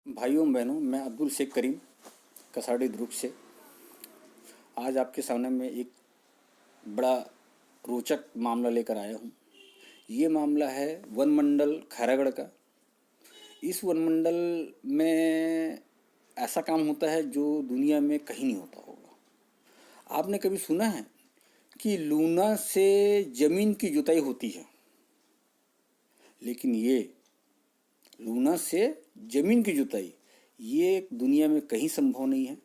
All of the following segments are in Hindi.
भाइयों बहनों, मैं अब्दुल शेख करीम कसाड़ी दुर्ग से आज आपके सामने में एक बड़ा रोचक मामला लेकर आया हूँ। ये मामला है वन मंडल खैरागढ़ का। इस वन मंडल में ऐसा काम होता है जो दुनिया में कहीं नहीं होता होगा। आपने कभी सुना है कि लूना से ज़मीन की जुताई होती है? लेकिन ये लूना से ज़मीन की जुताई ये दुनिया में कहीं संभव नहीं है,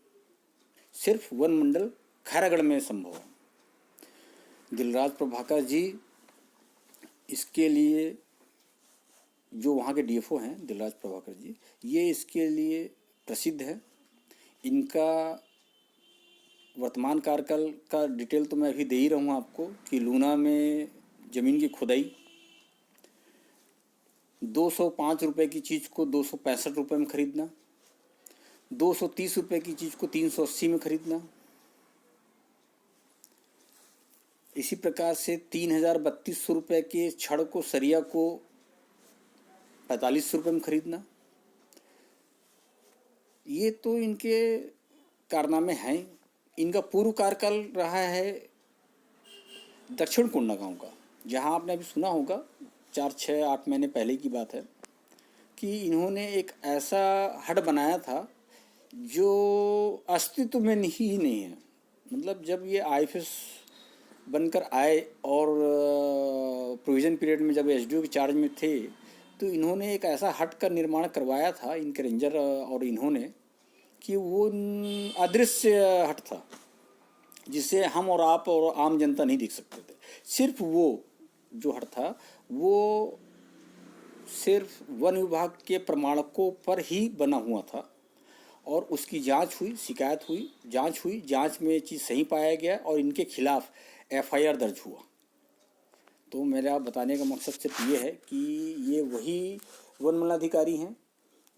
सिर्फ वन मंडल खैरागढ़ में संभव है। दिलराज प्रभाकर जी इसके लिए, जो वहाँ के डीएफओ हैं दिलराज प्रभाकर जी, ये इसके लिए प्रसिद्ध है। इनका वर्तमान कार्यकाल का डिटेल तो मैं अभी दे ही रहा हूँ आपको कि लूना में ज़मीन की खुदाई 205 रुपये की चीज़ को 265 रुपये में ख़रीदना, 230 रुपये की चीज़ को 380 में ख़रीदना, इसी प्रकार से 3,3200 रुपये के छड़ को सरिया को 45 रुपये में ख़रीदना। ये तो इनके कारनामे हैं। इनका पूर्व कार्यकाल रहा है दक्षिण कोंडागांव का, जहां आपने अभी सुना होगा 4-6-8 महीने पहले की बात है कि इन्होंने एक ऐसा हट बनाया था जो अस्तित्व में ही नहीं है। मतलब जब ये आईएफएस बनकर आए और प्रोविज़न पीरियड में जब एसडीओ के चार्ज में थे तो इन्होंने एक ऐसा हट का निर्माण करवाया था इनके रेंजर और इन्होंने कि वो अदृश्य हट था जिसे हम और आप और आम जनता नहीं देख सकते थे। सिर्फ वो जो हट था वो सिर्फ वन विभाग के प्रमाणकों पर ही बना हुआ था और उसकी जांच हुई, शिकायत हुई, जांच हुई, जांच में ये चीज़ सही पाया गया और इनके खिलाफ एफआईआर दर्ज हुआ। तो मेरा बताने का मकसद सिर्फ ये है कि ये वही वन मंडलाधिकारी हैं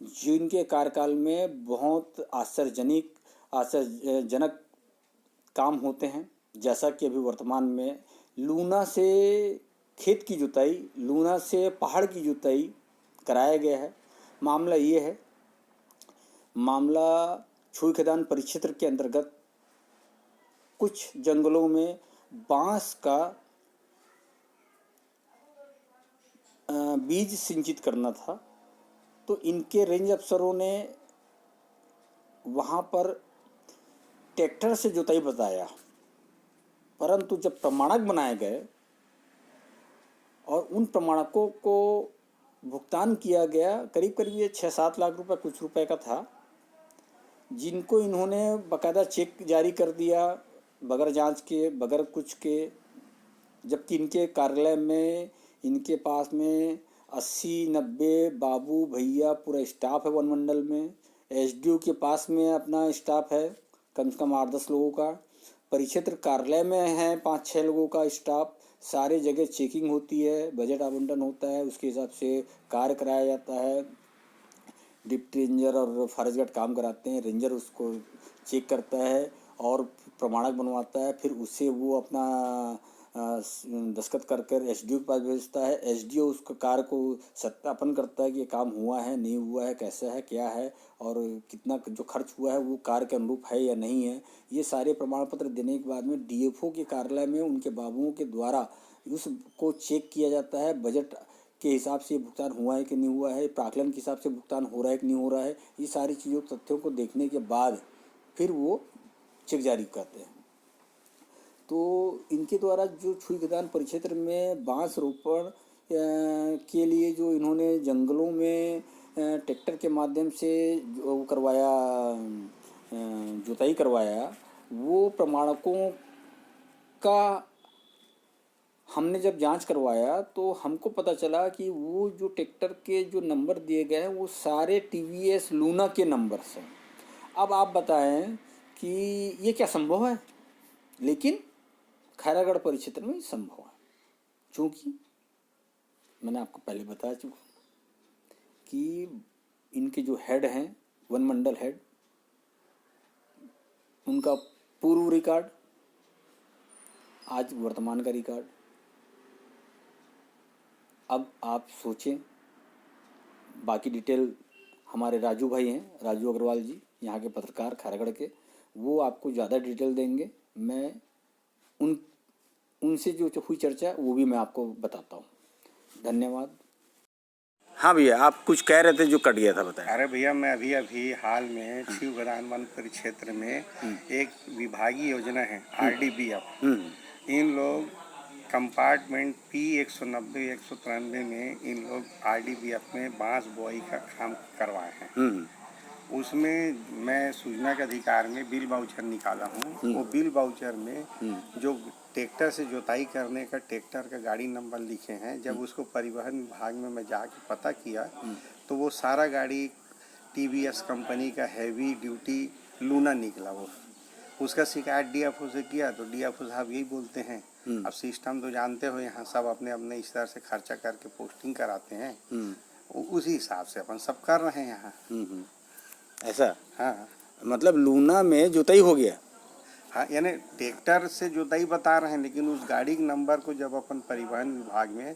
जिनके कार्यकाल में बहुत आश्चर्यजनक काम होते हैं, जैसा कि अभी वर्तमान में लूना से खेत की जुताई, लूना से पहाड़ की जुताई कराया गया है। मामला ये है, मामला छुई खदान परिक्षेत्र के अंतर्गत कुछ जंगलों में बांस का बीज सिंचित करना था। तो इनके रेंज अफसरों ने वहाँ पर ट्रैक्टर से जुताई बताया, परंतु जब प्रमाणक बनाए गए और उन प्रमाणकों को भुगतान किया गया, करीब करीब ये 6-7 लाख रुपए कुछ रुपए का था, जिनको इन्होंने बाकायदा चेक जारी कर दिया बगैर जांच के, बगैर कुछ के, जबकि इनके कार्यालय में इनके पास में 80-90 बाबू भैया पूरा स्टाफ है वन मंडल में। एसडीओ के पास में अपना स्टाफ है कम से कम 8-10 लोगों का। परिक्षेत्र कार्यालय में है 5-6 लोगों का स्टाफ। सारे जगह चेकिंग होती है, बजट आवंटन होता है, उसके हिसाब से कार्य कराया जाता है। डिप्टी रेंजर और फॉरेस्ट गार्ड काम कराते हैं, रेंजर उसको चेक करता है और प्रमाणक बनवाता है, फिर उससे वो अपना दस्तखत कर कर एसडीओ के पास भेजता है। एसडीओ उसको कार्य को सत्यापन करता है कि ये काम हुआ है, नहीं हुआ है, कैसा है, क्या है और कितना जो खर्च हुआ है वो कार्य के अनुरूप है या नहीं है। ये सारे प्रमाण पत्र देने के बाद में डीएफओ के कार्यालय में उनके बाबुओं के द्वारा उसको चेक किया जाता है, बजट के हिसाब से भुगतान हुआ है कि नहीं हुआ है, प्राकलन के हिसाब से भुगतान हो रहा है कि नहीं हो रहा है। ये सारी चीज़ों तथ्यों को देखने के बाद फिर वो चेक जारी करते हैं। तो इनके द्वारा जो छुई खदान परिक्षेत्र में बांस रोपण के लिए जो इन्होंने जंगलों में ट्रैक्टर के माध्यम से जो करवाया, जुताई करवाया, वो प्रमाणकों का हमने जब जांच करवाया तो हमको पता चला कि वो जो ट्रैक्टर के जो नंबर दिए गए हैं वो सारे टीवीएस लूना के नंबर्स हैं। अब आप बताएं कि ये क्या संभव है? लेकिन खैरागढ़ परिक्षेत्र में संभव है, क्योंकि मैंने आपको पहले बता चुका कि इनके जो हेड हैं वन मंडल हेड, उनका पूर्व रिकॉर्ड, आज वर्तमान का रिकॉर्ड। अब आप सोचें, बाकी डिटेल हमारे राजू भाई हैं, राजू अग्रवाल जी, यहाँ के पत्रकार खैरागढ़ के, वो आपको ज़्यादा डिटेल देंगे। मैं उनसे जो हुई चर्चा वो भी मैं आपको बताता हूँ। धन्यवाद। हाँ भैया, आप कुछ कह रहे थे जो कट गया था, बताएं। अरे भैया, मैं अभी अभी हाल में शिवगदान वन परिक्षेत्र में एक विभागीय योजना है RDBF। इन लोग कंपार्टमेंट P190 193 में इन लोग RDBF में बांस बोआई का काम करवाए हैं। उसमें मैं सूचना के अधिकार में बिल वाउचर निकाला हूँ। वो बिल वाउचर में जो ट्रैक्टर से जोताई करने का ट्रैक्टर का गाड़ी नंबर लिखे हैं, जब उसको परिवहन विभाग में मैं जाके पता किया तो वो सारा गाड़ी TVS कंपनी का हैवी ड्यूटी लूना निकला। वो उसका शिकायत DFO से किया तो DFO साहब यही बोलते हैं, अब सिस्टम तो जानते हो, यहाँ सब अपने अपने स्तर से खर्चा करके पोस्टिंग कराते हैं, उसी हिसाब से अपन सब कर रहे हैं यहाँ। ऐसा? हाँ, मतलब लूना में जुताई हो गया? हाँ, यानी ट्रैक्टर से जुताई बता रहे हैं, लेकिन उस गाड़ी के नंबर को जब अपन परिवहन विभाग में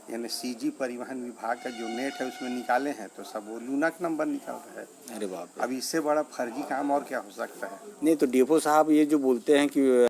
यानी CG परिवहन विभाग का जो नेट है उसमें निकाले हैं तो सब वो लूना का नंबर निकल रहा है। अरे बाप रे। अब इससे बड़ा फर्जी काम और क्या हो सकता है। नहीं तो DFO साहब ये जो बोलते हैं कि